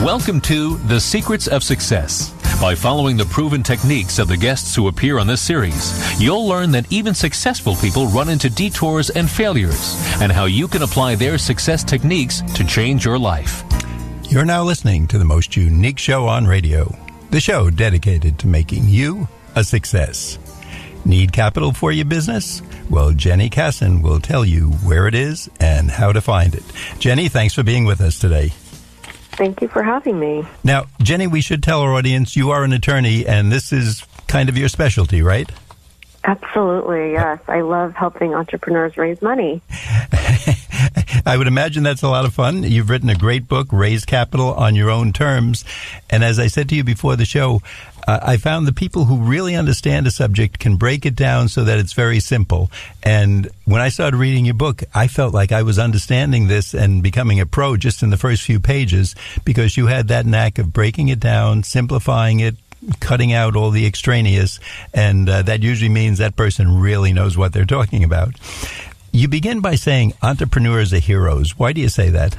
Welcome to The Secrets of Success. By following the proven techniques of the guests who appear on this series, you'll learn that even successful people run into detours and failures, and how you can apply their success techniques to change your life. You're now listening to the most unique show on radio, the show dedicated to making you a success. Need capital for your business? Well, Jenny Kassan will tell you where it is and how to find it. Jenny, thanks for being with us today. Thank you for having me. Now, Jenny, we should tell our audience you are an attorney, and this is kind of your specialty, right? Absolutely, yes. I love helping entrepreneurs raise money. I would imagine that's a lot of fun. You've written a great book, Raise Capital on Your Own Terms. And as I said to you before the show, I found the people who really understand a subject can break it down so that it's very simple. And when I started reading your book, I felt like I was understanding this and becoming a pro just in the first few pages, because you had that knack of breaking it down, simplifying it, cutting out all the extraneous, and that usually means that person really knows what they're talking about. You begin by saying entrepreneurs are heroes. Why do you say that?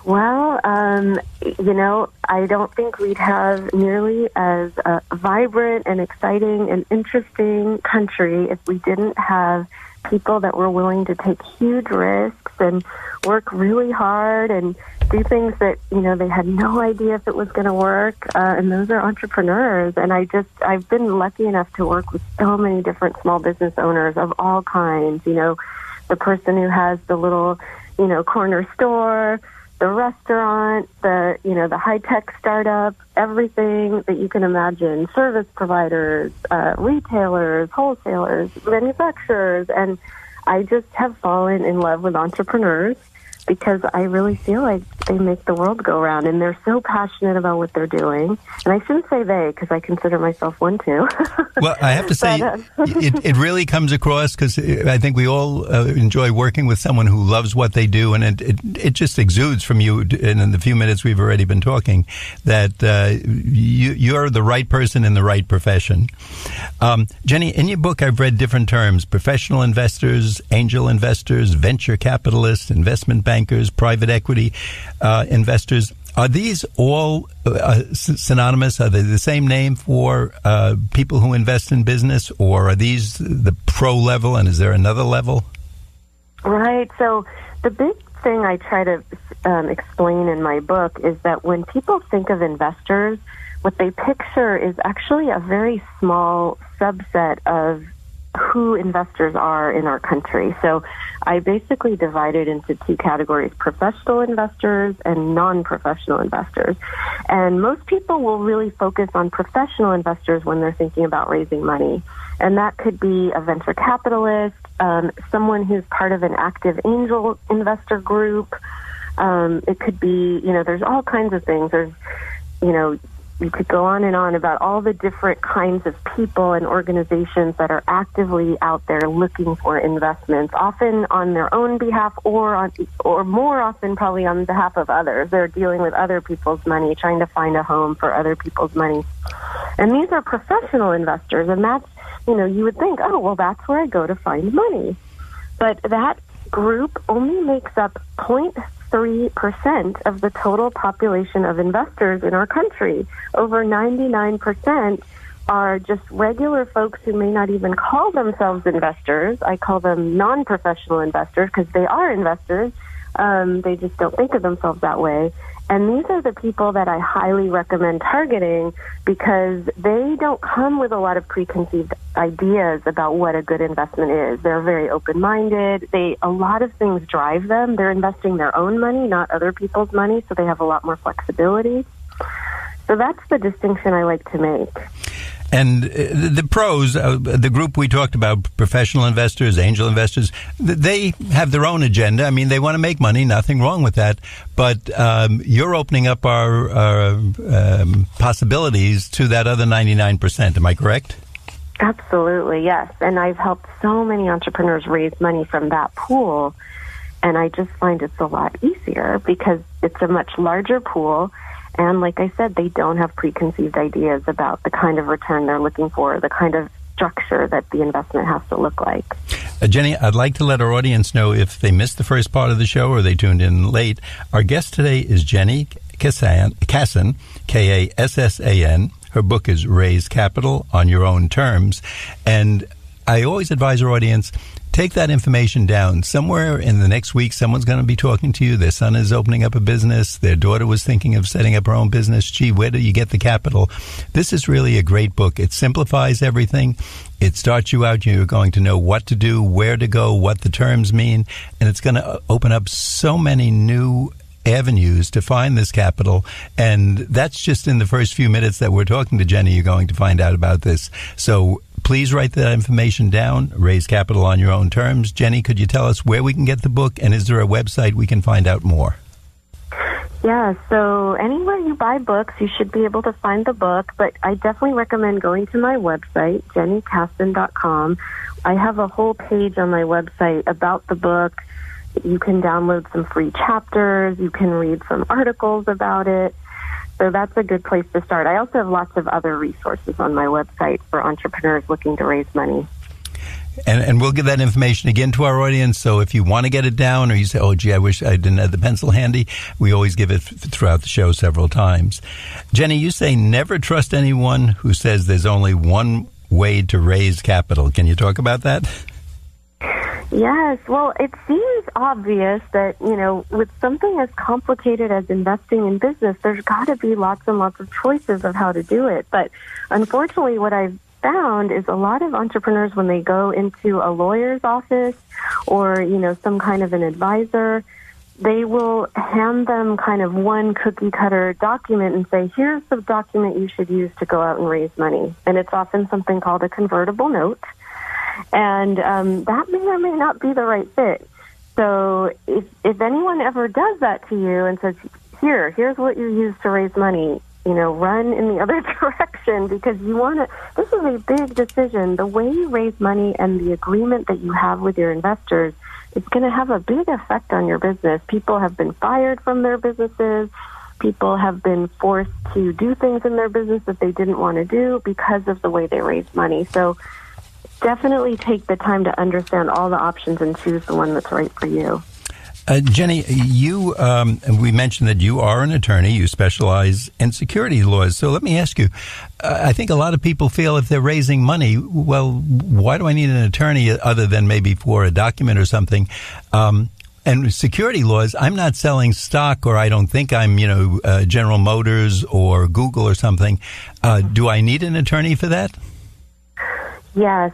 Well, I don't think we'd have nearly as vibrant and exciting and interesting country if we didn't have people that were willing to take huge risks and work really hard and do things that, they had no idea if it was going to work. And those are entrepreneurs. And I've been lucky enough to work with so many different small business owners of all kinds. The person who has the little, corner store, the restaurant, the high-tech startup, everything that you can imagine, service providers, retailers, wholesalers, manufacturers. And I just have fallen in love with entrepreneurs because I really feel like they make the world go round, and they're so passionate about what they're doing. And I shouldn't say they, because I consider myself one too. Well, I have to say, it really comes across, because I think we all enjoy working with someone who loves what they do, and it just exudes from you, and in the few minutes we've already been talking, that you're the right person in the right profession. Jenny, in your book I've read different terms: professional investors, angel investors, venture capitalists, investment bankers, private equity investors. Are these all synonymous? Are they the same name for people who invest in business, or are these the pro level, and is there another level? Right. So the big thing I try to explain in my book is that when people think of investors, what they picture is actually a very small subset of who investors are in our country. So I basically divided into two categories: professional investors and non-professional investors. And most people will really focus on professional investors when they're thinking about raising money. And that could be a venture capitalist, someone who's part of an active angel investor group. It could be, there's all kinds of things. There's, you could go on and on about all the different kinds of people and organizations that are actively out there looking for investments, often on their own behalf or more often probably on behalf of others. They're dealing with other people's money, trying to find a home for other people's money. And these are professional investors, and that's, you would think, oh, well, that's where I go to find money. But that group only makes up 0.3% of the total population of investors in our country. Over 99% are just regular folks who may not even call themselves investors. I call them non-professional investors because they are investors. They just don't think of themselves that way. And these are the people that I highly recommend targeting because they don't come with a lot of preconceived ideas about what a good investment is. They're very open-minded. A lot of things drive them. They're investing their own money, not other people's money, so they have a lot more flexibility. So that's the distinction I like to make. And the pros, the group we talked about, professional investors, angel investors, they have their own agenda. I mean, they want to make money, nothing wrong with that. But you're opening up our possibilities to that other 99%. Am I correct? Absolutely, yes. And I've helped so many entrepreneurs raise money from that pool. And I just find it's a lot easier because it's a much larger pool. And like I said, they don't have preconceived ideas about the kind of return they're looking for, the kind of structure that the investment has to look like. Jenny, I'd like to let our audience know if they missed the first part of the show or they tuned in late. Our guest today is Jenny Kassan, Kassan. Her book is Raise Capital on Your Own Terms. And I always advise our audience, take that information down. Somewhere in the next week, someone's going to be talking to you. Their son is opening up a business. Their daughter was thinking of setting up her own business. Gee, where do you get the capital? This is really a great book. It simplifies everything. It starts you out. You're going to know what to do, where to go, what the terms mean. And it's going to open up so many new avenues to find this capital, and that's just in the first few minutes that we're talking to Jenny. You're going to find out about this. So please write that information down. Raise capital on your own terms. Jenny, could you tell us where we can get the book, and is there a website we can find out more? Yeah, so anywhere you buy books, you should be able to find the book, but I definitely recommend going to my website, jennykassan.com. I have a whole page on my website about the book. You can download some free chapters. You can read some articles about it. So that's a good place to start. I also have lots of other resources on my website for entrepreneurs looking to raise money. And we'll give that information again to our audience. So if you want to get it down, or you say, oh, gee, I wish I didn't have the pencil handy, we always give it throughout the show several times. Jenny, you say never trust anyone who says there's only one way to raise capital. Can you talk about that? Yes, well, it seems obvious that, with something as complicated as investing in business, there's got to be lots and lots of choices of how to do it. But unfortunately, what I've found is a lot of entrepreneurs, when they go into a lawyer's office or, some kind of an advisor, they will hand them kind of one cookie-cutter document and say, here's the document you should use to go out and raise money. And it's often something called a convertible note. And that may or may not be the right fit. So if anyone ever does that to you and says, here's what you use to raise money, run in the other direction, because this is a big decision. The way you raise money and the agreement that you have with your investors is going to have a big effect on your business. People have been fired from their businesses. People have been forced to do things in their business that they didn't want to do because of the way they raise money. So definitely take the time to understand all the options and choose the one that's right for you. Jenny, we mentioned that you are an attorney. You specialize in securities laws. So let me ask you, I think a lot of people feel if they're raising money, well, why do I need an attorney other than maybe for a document or something? And security laws, I'm not selling stock, or I don't think I'm, General Motors or Google or something. Do I need an attorney for that? Yes.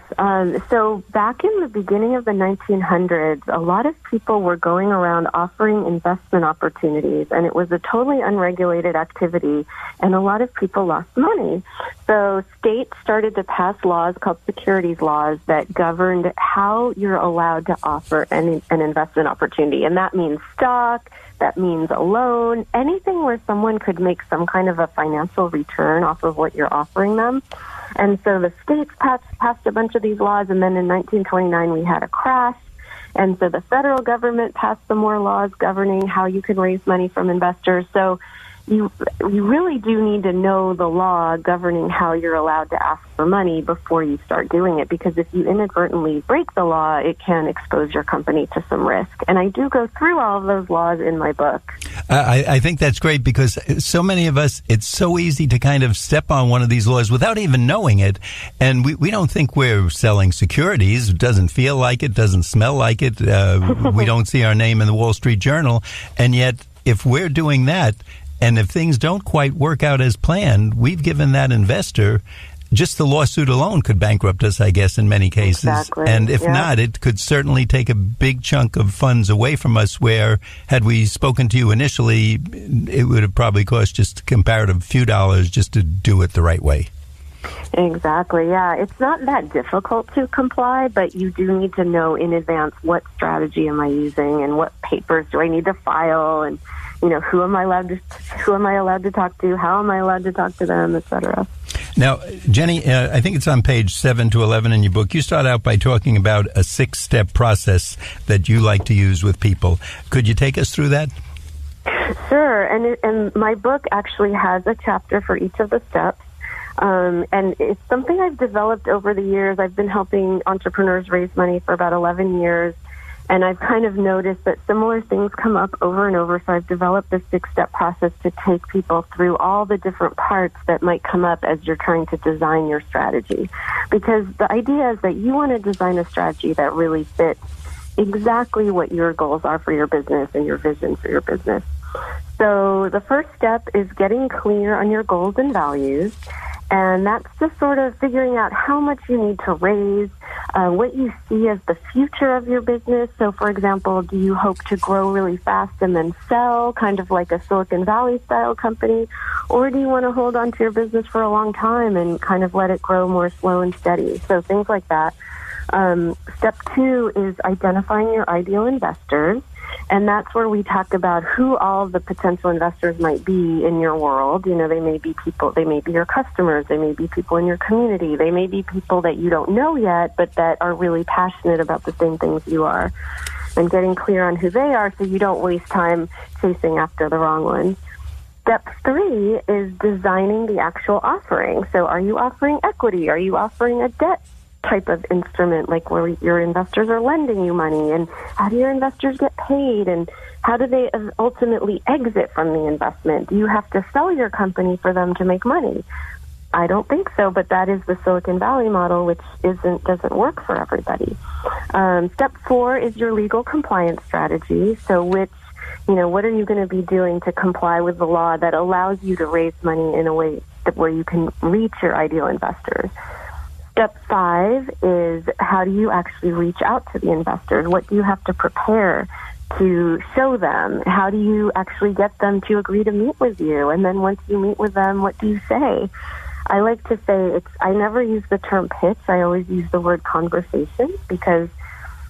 So back in the beginning of the 1900s, a lot of people were going around offering investment opportunities, and it was a totally unregulated activity, and a lot of people lost money. So states started to pass laws called securities laws that governed how you're allowed to offer an investment opportunity. And that means stock, that means a loan, anything where someone could make some kind of a financial return off of what you're offering them. And so the states passed a bunch of these laws, and then in 1929 we had a crash. And so the federal government passed some more laws governing how you can raise money from investors. So you really do need to know the law governing how you're allowed to ask for money before you start doing it, because if you inadvertently break the law, it can expose your company to some risk. And I do go through all of those laws in my book. I think that's great, because so many of us, it's so easy to kind of step on one of these laws without even knowing it. And we don't think we're selling securities. It doesn't feel like it, doesn't smell like it. We don't see our name in the Wall Street Journal. And yet, if we're doing that, and if things don't quite work out as planned, we've given that investor, just the lawsuit alone could bankrupt us, I guess, in many cases. Exactly. And if not, it could certainly take a big chunk of funds away from us, where, had we spoken to you initially, it would have probably cost just a comparative few dollars just to do it the right way. Exactly, yeah. It's not that difficult to comply, but you do need to know in advance, what strategy am I using and what papers do I need to file, and who am I allowed to talk to, how am I allowed to talk to them, etc. Now, Jenny, I think it's on page 7 to 11 in your book. You start out by talking about a 6-step process that you like to use with people. Could you take us through that? Sure, and my book actually has a chapter for each of the steps. And it's something I've developed over the years. I've been helping entrepreneurs raise money for about 11 years. And I've kind of noticed that similar things come up over and over, so I've developed this 6-step process to take people through all the different parts that might come up as you're trying to design your strategy. Because the idea is that you want to design a strategy that really fits exactly what your goals are for your business and your vision for your business. So the first step is getting clear on your goals and values. And that's just sort of figuring out how much you need to raise, what you see as the future of your business. So, for example, do you hope to grow really fast and then sell, kind of like a Silicon Valley style company? Or do you want to hold on to your business for a long time and kind of let it grow more slow and steady? So things like that. Step 2 is identifying your ideal investors. And that's where we talk about who all the potential investors might be in your world. You know, they may be people, they may be your customers, they may be people in your community, they may be people that you don't know yet, but that are really passionate about the same things you are. And getting clear on who they are so you don't waste time chasing after the wrong ones. Step 3 is designing the actual offering. So are you offering equity? Are you offering a debt type of instrument, like where your investors are lending you money, and how do your investors get paid, and how do they ultimately exit from the investment? Do you have to sell your company for them to make money? I don't think so, but that is the Silicon Valley model, which doesn't work for everybody. Step 4 is your legal compliance strategy. So what are you going to be doing to comply with the law that allows you to raise money in a way where you can reach your ideal investors? Step 5 is how do you actually reach out to the investors? What do you have to prepare to show them? How do you actually get them to agree to meet with you? And then once you meet with them, what do you say? I like to say I never use the term pitch. I always use the word conversation, because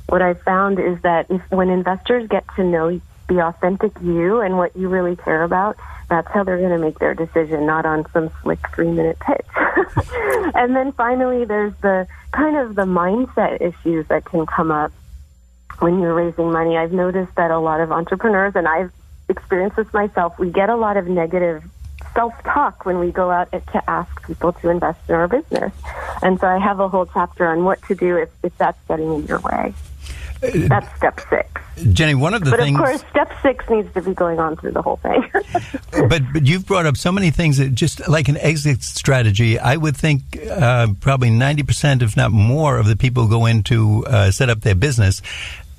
what I've found is that when investors get to know the authentic you and what you really care about, that's how they're going to make their decision, not on some slick 3-minute pitch. And then finally, there's the kind of the mindset issues that can come up when you're raising money. I've noticed that a lot of entrepreneurs, and I've experienced this myself, we get a lot of negative self-talk when we go out to ask people to invest in our business. And so I have a whole chapter on what to do if that's getting in your way. That's step 6. Jenny, one of the things... But of course, step 6 needs to be going on through the whole thing. but you've brought up so many things that just like an exit strategy, I would think probably 90%, if not more, of the people who go in to set up their business,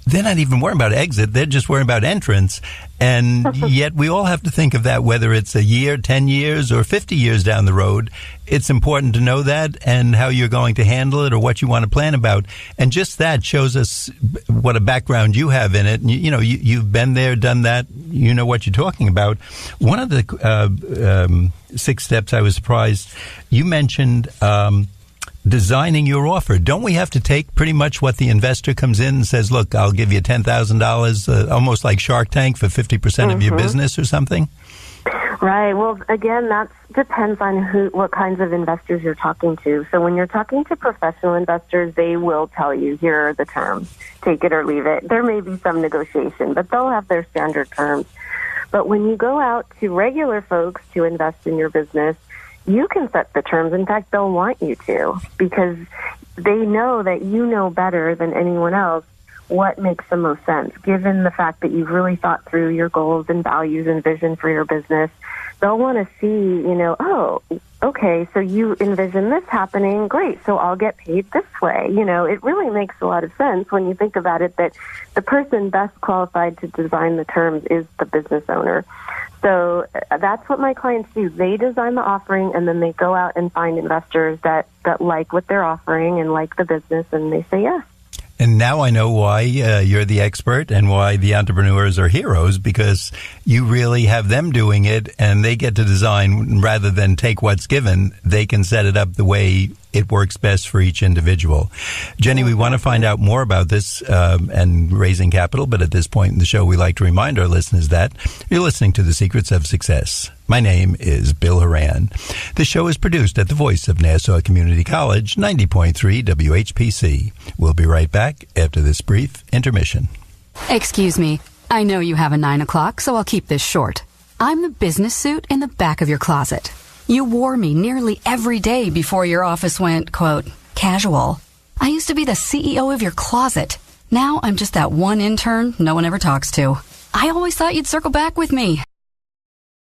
they're not even worrying about exit. They're just worrying about entrance. And yet we all have to think of that, whether it's a year, 10 years, or 50 years down the road. It's important to know that and how you're going to handle it or what you want to plan about. And just that shows us what a background you have in it. And you've been there, done that. You know what you're talking about. One of the 6 steps, I was surprised, you mentioned designing your offer. Don't we have to take pretty much what the investor comes in and says, look, I'll give you $10,000, almost like Shark Tank, for 50% of your business or something? Right. Well, again, that depends on what kinds of investors you're talking to. So when you're talking to professional investors, they will tell you, here are the terms. Take it or leave it. There may be some negotiation, but they'll have their standard terms. But when you go out to regular folks to invest in your business, you can set the terms. In fact, they'll want you to, because they know that you know better than anyone else what makes the most sense, given the fact that you've really thought through your goals and values and vision for your business. They'll want to see, oh, okay, so you envision this happening. Great, so I'll get paid this way. It really makes a lot of sense when you think about it, that the person best qualified to design the terms is the business owner. So that's what my clients do. They design the offering, and then they go out and find investors that like what they're offering and like the business, and they say yes. And now I know why you're the expert and why the entrepreneurs are heroes, because you really have them doing it and they get to design rather than take what's given. They can set it up the way it works best for each individual. Jenny, we want to find out more about this and raising capital, but at this point in the show, we like to remind our listeners that you're listening to The Secrets of Success. My name is Bill Horan. The show is produced at the voice of Nassau Community College, 90.3 WHPC. We'll be right back after this brief intermission. Excuse me. I know you have a 9 o'clock, so I'll keep this short. I'm the business suit in the back of your closet. You wore me nearly every day before your office went, quote, casual. I used to be the CEO of your closet. Now I'm just that one intern no one ever talks to. I always thought you'd circle back with me.